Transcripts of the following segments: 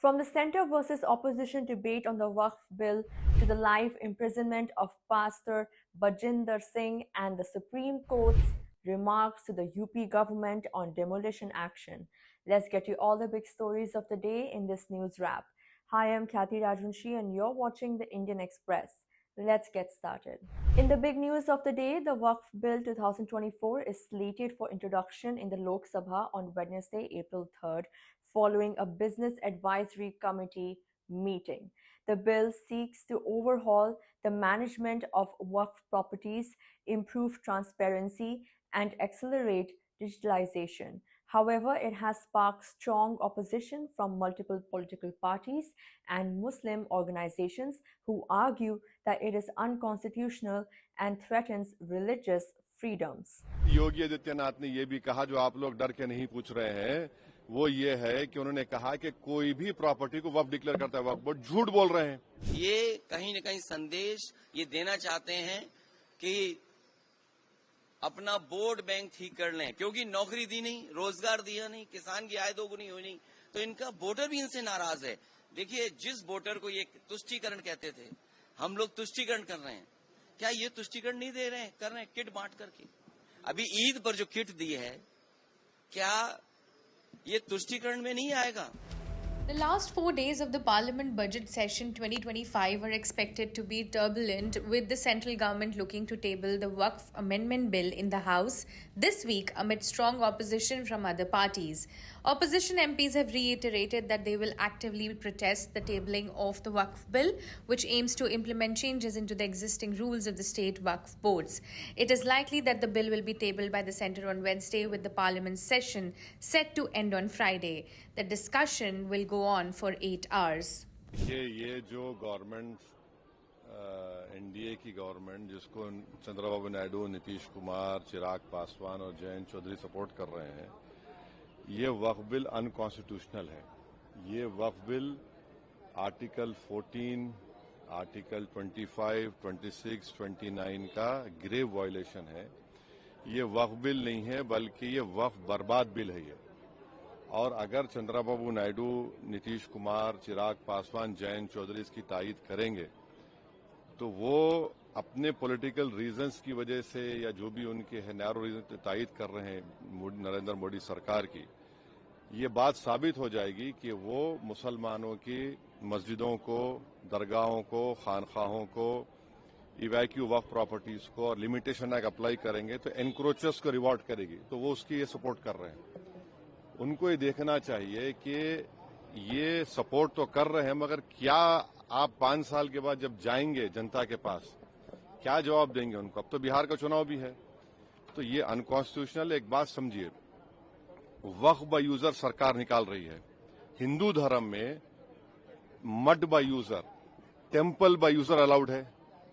From the centre versus opposition debate on the Waqf bill to the life imprisonment of Pastor Bajinder Singh and the Supreme Court's remarks to the UP government on demolition action, let's get you all the big stories of the day in this news wrap. Hi, I'm Kathy Rajvanshi and you're watching the Indian Express. Let's get started. In the big news of the day, the Waqf Bill 2024 is slated for introduction in the Lok Sabha on Wednesday, April 3rd, following a Business Advisory Committee meeting. The bill seeks to overhaul the management of Waqf properties, improve transparency, and accelerate digitalization. However, it has sparked strong opposition from multiple political parties and Muslim organizations who argue that it is unconstitutional and threatens religious freedoms. Yogi Adityanath ने ये भी कहा, जो आप लोग डर के नहीं पूछ रहे हैं, वो ये है कि उन्होंने कहा कि कोई भी प्रॉपर्टी को वक्फ डिक्लेयर करता है वक्फ बोर्ड, झूठ बोल रहे हैं। ये कहीं न कहीं संदेश ये देना चाहते हैं कि अपना बोर्ड बैंक ठीक कर लें, क्योंकि नौकरी दी नहीं, रोजगार दिया नहीं, किसान की आय दोगुनी हुई नहीं, तो इनका वोटर भी इनसे नाराज है। देखिए, जिस वोटर को ये तुष्टीकरण कहते थे, हम लोग तुष्टीकरण कर रहे हैं, क्या ये तुष्टीकरण नहीं दे रहे हैं, कर रहे हैं किट बांट करके। अभी ईद पर जो किट दी है, क्या ये तुष्टीकरण में नहीं आएगा? The last 4 days of the Parliament budget session 2025 are expected to be turbulent, with the central government looking to table the Waqf Amendment Bill in the House this week amid strong opposition from other parties. Opposition MPs have reiterated that they will actively protest the tabling of the Waqf Bill, which aims to implement changes into the existing rules of the state Waqf boards. It is likely that the bill will be tabled by the centre on Wednesday, with the Parliament session set to end on Friday. The discussion will go on for 8 hours. ये जो government NDA की government, जिसको चंद्रबाबू नायडू, नीतीश कुमार, चिराग पासवान और Jayant Chaudhary support कर रहे हैं, ये वक्फ bill unconstitutional है। ये वक्फ बिल आर्टिकल 14, आर्टिकल 25, 26, 29 का ग्रेव वायलेशन है। ये वक्फ बिल नहीं है, बल्कि ये वक्फ बर्बाद बिल है ये। और अगर चंद्रबाबू नायडू, नीतीश कुमार, चिराग पासवान, जयंत चौधरी इसकी तायीद करेंगे, तो वो अपने पॉलिटिकल रीजंस की वजह से, या जो भी उनके है नैरो रीजन तायीद कर रहे हैं नरेंद्र मोदी सरकार की, ये बात साबित हो जाएगी कि वो मुसलमानों की मस्जिदों को, दरगाहों को, खानखाहों को, इवैक्यू वक्फ प्रॉपर्टीज को और लिमिटेशन एक्ट अप्लाई करेंगे तो एनक्रोचर्स को रिवॉर्ड करेगी। तो वो उसकी ये सपोर्ट कर रहे हैं। उनको ये देखना चाहिए कि ये सपोर्ट तो कर रहे हैं, मगर क्या आप 5 साल के बाद जब जाएंगे जनता के पास, क्या जवाब देंगे उनको? अब तो बिहार का चुनाव भी है। तो ये अनकॉन्स्टिट्यूशनल। एक बात समझिए, वक्फ बाय यूजर सरकार निकाल रही है। हिंदू धर्म में mud by user, temple by user allowed है,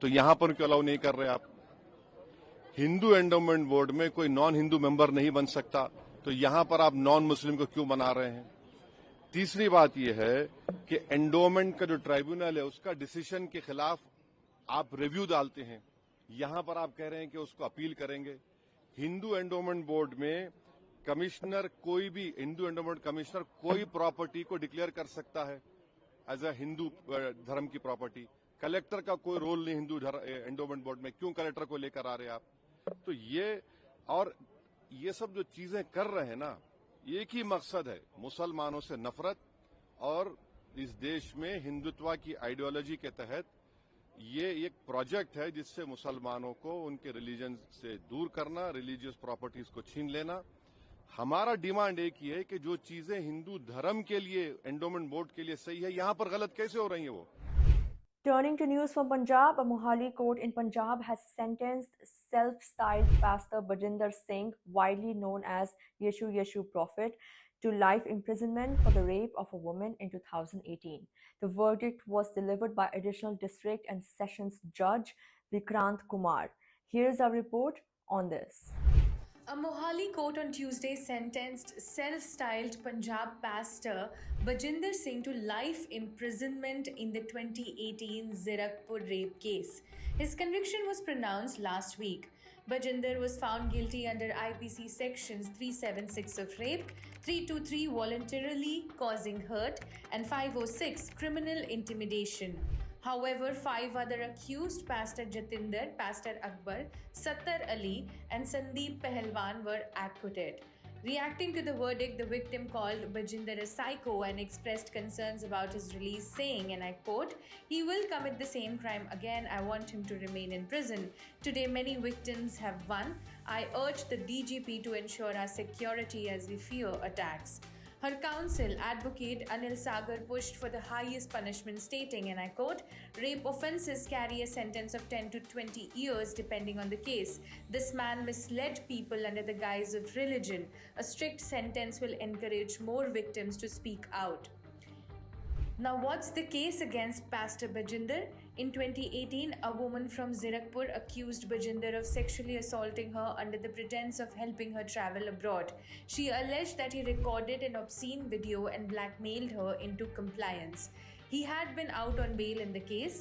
तो यहां पर क्यों अलाउ नहीं कर रहे आप? हिंदू एंडोमेंट बोर्ड में कोई नॉन हिंदू मेंबर नहीं बन सकता, तो यहां पर आप नॉन मुस्लिम को क्यों बना रहे हैं? तीसरी बात यह है कि एंडोमेंट का जो ट्राइब्यूनल है, उसका डिसीजन के खिलाफ आप रिव्यू डालते हैं। यहां पर आप कह रहे हैं कि उसको अपील करेंगे। हिंदू एंडोमेंट बोर्ड में कमिश्नर, कोई भी हिंदू एंडोमेंट कमिश्नर कोई प्रॉपर्टी को डिक्लेयर कर सकता है एज अ हिंदू धर्म की प्रॉपर्टी। कलेक्टर का कोई रोल नहीं हिंदू एंडोमेंट बोर्ड में, क्यों कलेक्टर को लेकर आ रहे हैं आप? तो ये सब जो चीजें कर रहे हैं ना, एक ही मकसद है, मुसलमानों से नफरत, और इस देश में हिंदुत्व की आइडियोलॉजी के तहत ये एक प्रोजेक्ट है जिससे मुसलमानों को उनके रिलीजन से दूर करना, रिलीजियस प्रॉपर्टीज को छीन लेना। हमारा डिमांड एक ही है कि जो चीजें हिंदू धर्म के लिए, एंडोमेंट बोर्ड के लिए सही है, यहां पर गलत कैसे हो रही है वो? Turning to news from Punjab, a Mohali court in Punjab has sentenced self-styled Pastor Bajinder Singh, widely known as Yeshu Prophet, to life imprisonment for the rape of a woman in 2018. The verdict was delivered by Additional District and Sessions Judge Vikrant Kumar. Here's our report on this. A Mohali court on Tuesday sentenced self-styled Punjab pastor Bajinder Singh to life imprisonment in the 2018 Zirakpur rape case. His conviction was pronounced last week. Bajinder was found guilty under IPC sections 376 of rape, 323 voluntarily causing hurt, and 506 criminal intimidation. However, 5 other accused, Pastor Jatinder, Pastor Akbar, Sattar Ali, and Sandeep Pehelwan, were acquitted. Reacting to the verdict, the victim called Bajinder a psycho and expressed concerns about his release, saying, and I quote, "He will commit the same crime again. I want him to remain in prison. Today, many victims have won. I urge the DGP to ensure our security as we fear attacks." Her counsel, Advocate Anil Sagar, pushed for the highest punishment, stating, and I quote, "Rape offences carry a sentence of 10 to 20 years depending on the case. This man misled people under the guise of religion. A strict sentence will encourage more victims to speak out." Now, what's the case against Pastor Bajinder? In 2018, a woman from Zirakpur accused Bajinder of sexually assaulting her under the pretense of helping her travel abroad. She alleged that he recorded an obscene video and blackmailed her into compliance. He had been out on bail in the case.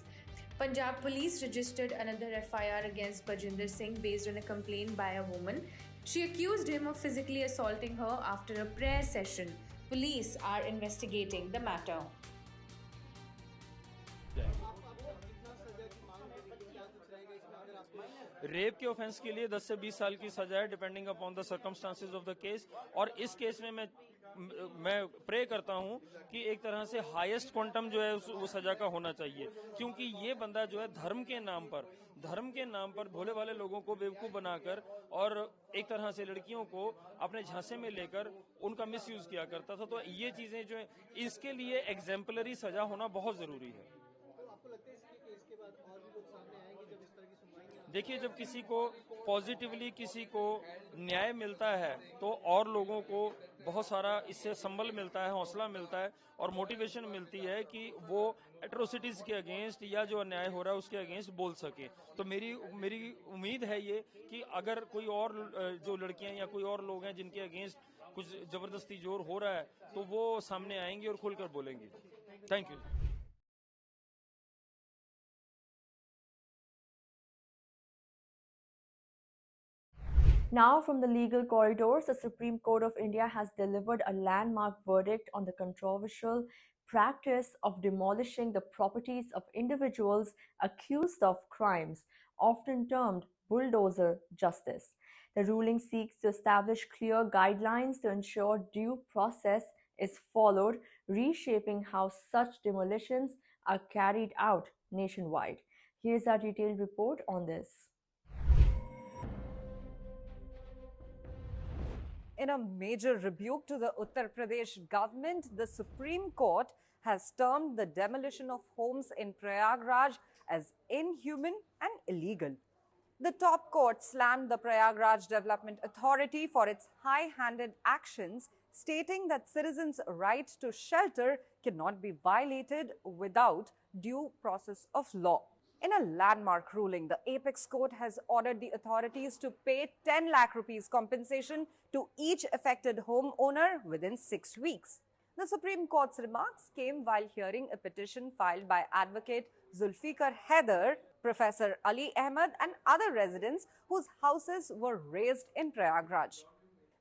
Punjab police registered another FIR against Bajinder Singh based on a complaint by a woman. She accused him of physically assaulting her after a prayer session. Police are investigating the matter. Rape के offence के लिए 10 से 20 साल की सजा है, depending upon the circumstances of the case. और इस केस में मैं प्रे करता हूं कि एक तरह से हाईएस्ट क्वांटम जो है वो सजा का होना चाहिए, क्योंकि ये बंदा जो है धर्म के नाम पर भोले भाले लोगों को बेवकूफ बनाकर और एक तरह से लड़कियों को अपने झांसे में लेकर उनका मिसयूज किया करता था। तो ये चीजें जो है, इसके लिए एग्जाम्पलरी सजा होना बहुत जरूरी है। देखिए, जब किसी को पॉजिटिवली किसी को न्याय मिलता है तो और लोगों को बहुत सारा इससे संबल मिलता है, हौसला मिलता है और मोटिवेशन मिलती है कि वो एट्रोसिटीज के अगेंस्ट या जो अन्याय हो रहा है उसके अगेंस्ट बोल सके। तो मेरी उम्मीद है ये कि अगर कोई और जो लड़कियां या कोई और लोग हैं जिनके अगेंस्ट कुछ जबरदस्ती जोर हो रहा है तो वो सामने आएंगे और खुलकर बोलेंगे। Thank you. Now, from the legal corridors, the Supreme Court of India has delivered a landmark verdict on the controversial practice of demolishing the properties of individuals accused of crimes, often termed bulldozer justice. The ruling seeks to establish clear guidelines to ensure due process is followed, reshaping how such demolitions are carried out nationwide. Here's our detailed report on this. In a major rebuke to the Uttar Pradesh government, the Supreme Court has termed the demolition of homes in Prayagraj as inhuman and illegal. The top court slammed the Prayagraj Development Authority for its high-handed actions, stating that citizens' right to shelter cannot be violated without due process of law. In a landmark ruling, the Apex Court has ordered the authorities to pay 10 lakh rupees compensation to each affected homeowner within 6 weeks. The Supreme Court's remarks came while hearing a petition filed by Advocate Zulfikar Haider, Professor Ali Ahmed and other residents whose houses were razed in Prayagraj.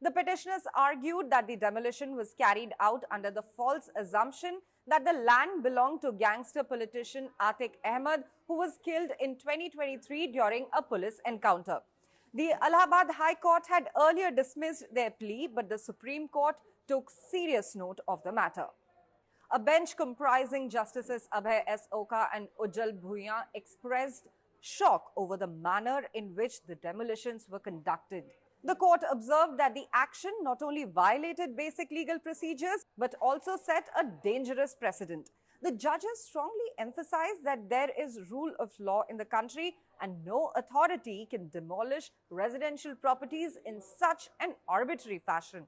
The petitioners argued that the demolition was carried out under the false assumption that the land belonged to gangster politician Atiq Ahmed, who was killed in 2023 during a police encounter. The Allahabad High Court had earlier dismissed their plea, but the Supreme Court took serious note of the matter. A bench comprising Justices Abhay S. Oka and Ujjal Bhuiyan expressed shock over the manner in which the demolitions were conducted. The court observed that the action not only violated basic legal procedures, but also set a dangerous precedent. The judges strongly emphasized that there is rule of law in the country and no authority can demolish residential properties in such an arbitrary fashion.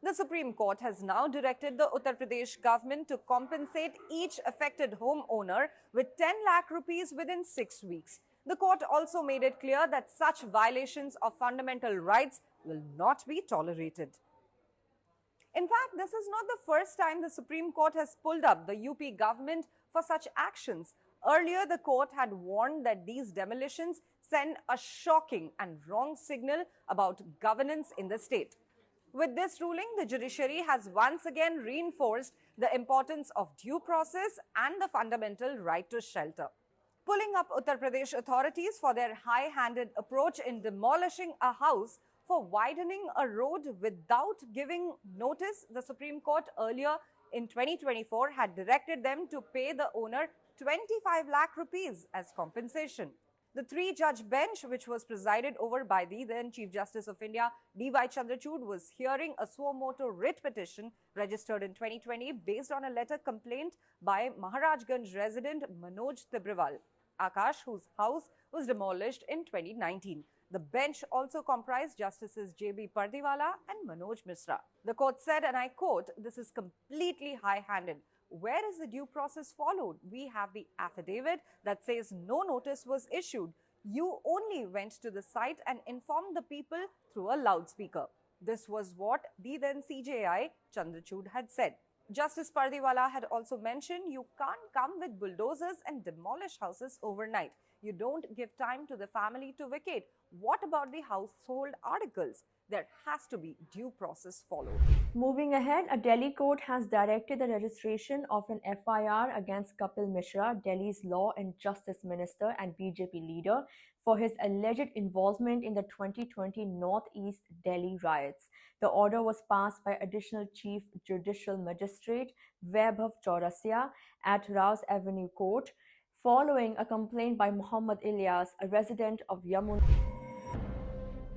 The Supreme Court has now directed the Uttar Pradesh government to compensate each affected homeowner with 10 lakh rupees within 6 weeks. The court also made it clear that such violations of fundamental rights will not be tolerated. In fact, this is not the first time the Supreme Court has pulled up the UP government for such actions. Earlier, the court had warned that these demolitions send a shocking and wrong signal about governance in the state. With this ruling, the judiciary has once again reinforced the importance of due process and the fundamental right to shelter. Pulling up Uttar Pradesh authorities for their high-handed approach in demolishing a house for widening a road without giving notice, the Supreme Court earlier in 2024 had directed them to pay the owner 25 lakh rupees as compensation. The three-judge bench, which was presided over by the then Chief Justice of India, D.Y. Chandrachud, was hearing a suo motu writ petition registered in 2020 based on a letter complaint by Maharajganj resident Manoj Tibrewal, Akash, whose house was demolished in 2019. The bench also comprised Justices J.B. Pardiwala and Manoj Misra. The court said, and I quote, "This is completely high-handed. Where is the due process followed? We have the affidavit that says no notice was issued. You only went to the site and informed the people through a loudspeaker." This was what the then CJI Chandrachud had said. Justice Pardiwala had also mentioned you can't come with bulldozers and demolish houses overnight. You don't give time to the family to vacate. What about the household articles? There has to be due process followed. Moving ahead, a Delhi court has directed the registration of an FIR against Kapil Mishra, Delhi's Law and Justice Minister and BJP leader, for his alleged involvement in the 2020 Northeast Delhi riots. The order was passed by Additional Chief Judicial Magistrate Vaibhav Chaurasia at Rouse Avenue Court, following a complaint by Muhammad Ilyas, a resident of Yamuna.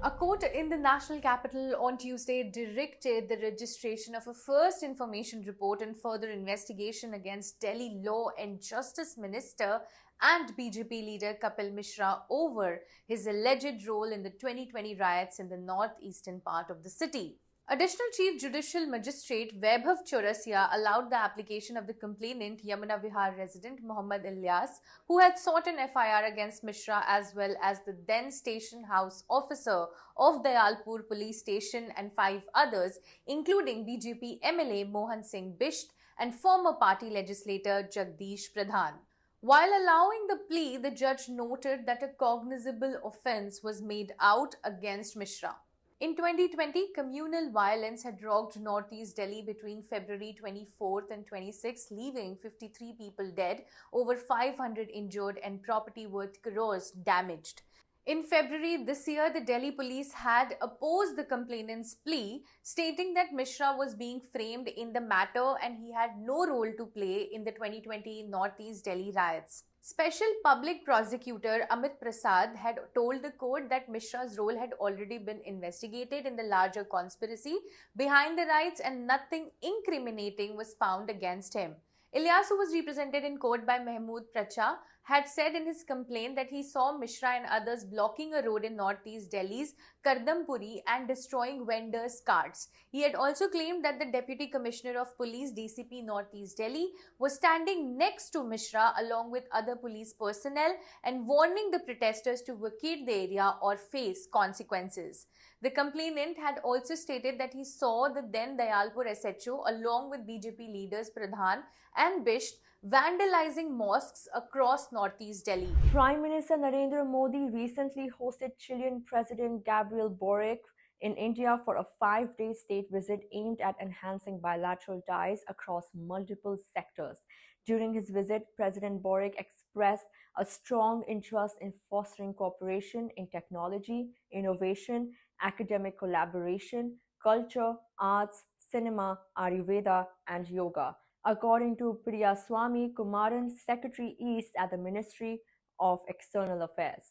A court in the national capital on Tuesday directed the registration of a first information report and further investigation against Delhi Law and Justice Minister and BJP leader Kapil Mishra over his alleged role in the 2020 riots in the northeastern part of the city. Additional Chief Judicial Magistrate Vaibhav Chaurasia allowed the application of the complainant, Yamuna Vihar resident Muhammad Ilyas, who had sought an FIR against Mishra as well as the then station house officer of Dayalpur police station and 5 others, including BJP MLA Mohan Singh Bisht and former party legislator Jagdish Pradhan. While allowing the plea, the judge noted that a cognizable offence was made out against Mishra. In 2020, communal violence had rocked northeast Delhi between February 24th and 26th, leaving 53 people dead, over 500 injured and property worth crores damaged. In February this year, the Delhi police had opposed the complainant's plea, stating that Mishra was being framed in the matter and he had no role to play in the 2020 Northeast Delhi riots. Special Public Prosecutor Amit Prasad had told the court that Mishra's role had already been investigated in the larger conspiracy behind the riots and nothing incriminating was found against him. Ilyas, who was represented in court by Mahmood Pracha, had said in his complaint that he saw Mishra and others blocking a road in northeast Delhi's Kardampuri and destroying vendors' carts. He had also claimed that the Deputy Commissioner of Police DCP Northeast Delhi was standing next to Mishra along with other police personnel and warning the protesters to vacate the area or face consequences. The complainant had also stated that he saw the then Dayalpur SHO along with BJP leaders Pradhan and Bisht vandalizing mosques across northeast Delhi. Prime Minister Narendra Modi recently hosted Chilean President Gabriel Boric in India for a 5-day state visit aimed at enhancing bilateral ties across multiple sectors. During his visit, President Boric expressed a strong interest in fostering cooperation in technology, innovation, academic collaboration, culture, arts, cinema, Ayurveda, and yoga, according to Priyaswamy Kumaran, Secretary East at the Ministry of External Affairs.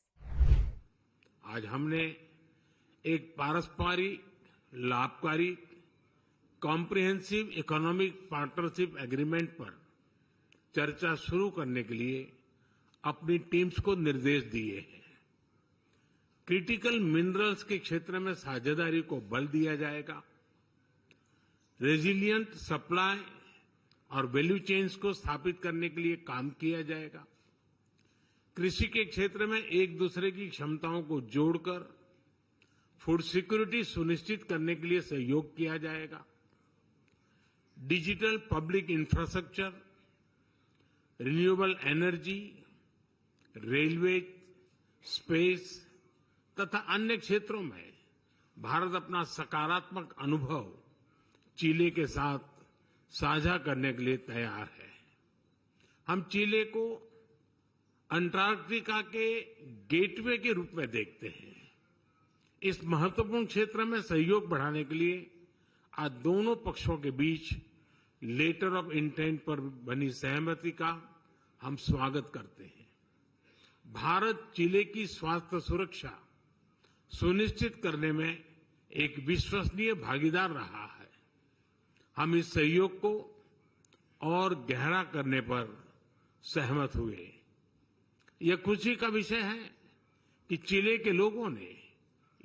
आज हमने एक पारस्परिक लाभकारी comprehensive economic partnership agreement पर चर्चा शुरू करने के लिए अपनी टीम्स को निर्देश दिए हैं। क्रिटिकल मिनरल्स के क्षेत्र में साझेदारी को बल दिया जाएगा। रेजिलिएंट सप्लाई और वैल्यू चेन्स को स्थापित करने के लिए काम किया जाएगा। कृषि के क्षेत्र में एक दूसरे की क्षमताओं को जोड़कर फूड सिक्योरिटी सुनिश्चित करने के लिए सहयोग किया जाएगा। Digital public infrastructure, renewable energy, railway, space तथा अन्य क्षेत्रों में भारत अपना सकारात्मक अनुभव चिले के साथ साझा करने के लिए तैयार है। हम चिले को अंटार्कटिका के गेटवे के रूप में देखते हैं। इस महत्वपूर्ण क्षेत्र में सहयोग बढ़ाने के लिए आज दोनों पक्षों के बीच लेटर ऑफ इंटेंट पर बनी सहमति का हम स्वागत करते हैं। भारत चिले की स्वास्थ्य सुरक्षा सुनिश्चित करने में एक विश्वसनीय भागीदार रहा है। हम इस सहयोग को और गहरा करने पर सहमत हुए। यह खुशी का विषय है कि चिले के लोगों ने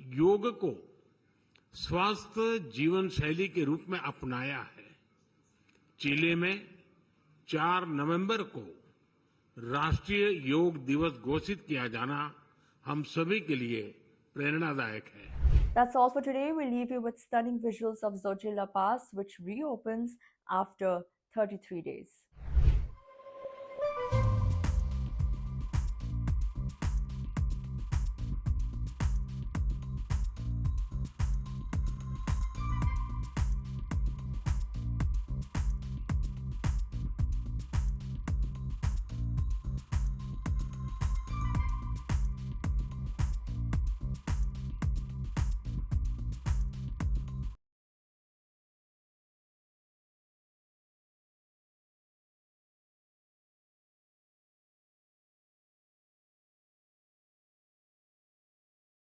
योग को स्वस्थ जीवन शैली के रूप में अपनाया है। चिले में 4 नवंबर को राष्ट्रीय योग दिवस घोषित किया जाना हम सभी के लिए प्रेरणादायक है। That's all for today. We'll leave you with stunning visuals of Zojila Pass, which reopens after 33 days.